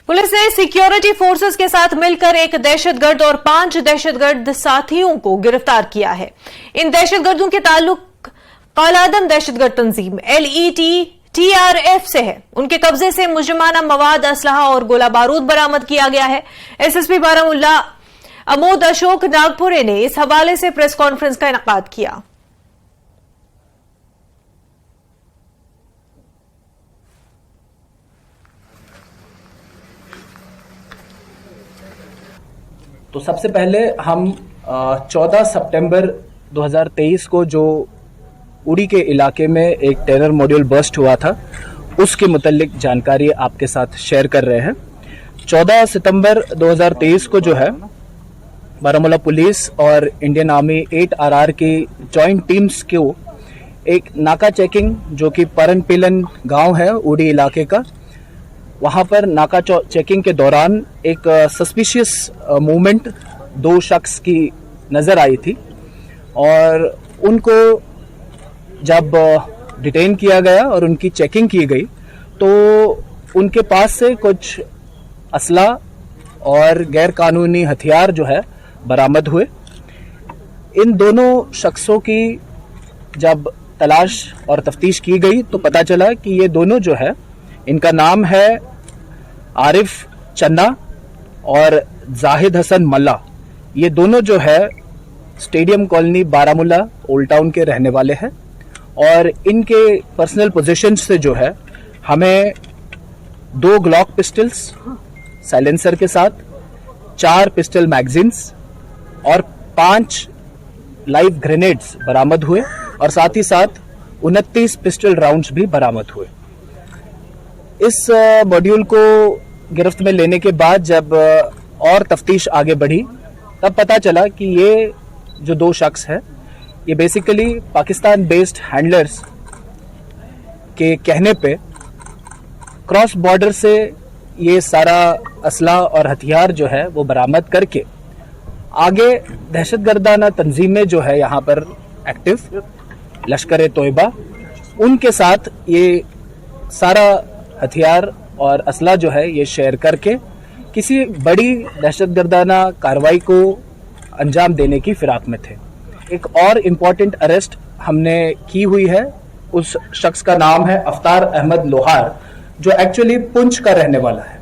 Police ने security forces के साथ मिलकर एक दहशतगर्द और 5 दहशतगर्द साथियों को गिरफ्तार किया है। इन दहशतगर्दों के ताल्लुक कालादम दहशतगर्द तंजीम LETTRF से है। उनके कब्जे से मुजरिमाना मवाद, असलहा और गोला बारूद बरामद किया गया है। SSP बारामुल्ला अमोद अशोक नागपुरे ने इस हवाले से प्रेस कॉन्फ्रेंस का इनेकाद किया। तो सबसे पहले हम 14 सितंबर 2023 को जो उड़ी के इलाके में एक टेरर मॉड्यूल बर्स्ट हुआ था उसके मुतल्लिक जानकारी आपके साथ शेयर कर रहे हैं। 14 सितंबर 2023 को जो है बारामूला पुलिस और इंडियन आर्मी 8RR की जॉइंट टीम्स को एक नाका चेकिंग जो कि परनपिलन गांव है उड़ी इलाके का, वहां पर नाका चेकिंग के दौरान एक सस्पिशियस मूवमेंट 2 शख्स की नजर आई थी और उनको जब डिटेन किया गया और उनकी चेकिंग की गई तो उनके पास से कुछ असला और गैर कानूनी हथियार जो है बरामद हुए। इन दोनों शख्सों की जब तलाश और तफ्तीश की गई तो पता चला कि ये दोनों जो है, इनका नाम है आरिफ चन्ना और जाहिद हसन मल्ला। ये दोनों जो है stadium colony Baramulla old town के रहने वाले हैं और इनके पर्सनल पोजीशन से जो है हमें 2 ग्लॉक पिस्टल्स साइलेंसर के साथ, 4 पिस्टल मैगजीन्स और 5 लाइव ग्रेनेड्स बरामद हुए और साथ ही साथ 29 पिस्टल राउंड्स भी बरामद हुए। इस मॉड्यूल को गिरफ्त में लेने के बाद जब और तफ्तीश आगे बढ़ी तब पता चला कि ये जो 2 शख्स हैं ये बेसिकली पाकिस्तान बेस्ड हैंडलर्स के कहने पे क्रॉस बॉर्डर से ये सारा असला और हथियार जो है वो बरामद करके आगे दहशतगर्दाना तंजीमें जो है यहाँ पर एक्टिव लश्कर तोयबा, उनके साथ ये सारा हथियार और असला जो है ये शेयर करके किसी बड़ी दहशतगर्दाना कार्रवाई को अंजाम देने की फिराक में थे। एक और इम्पॉर्टेंट अरेस्ट हमने की हुई है। उस शख्स का नाम है अफ्तार अहमद लोहार जो एक्चुअली पुंछ का रहने वाला है।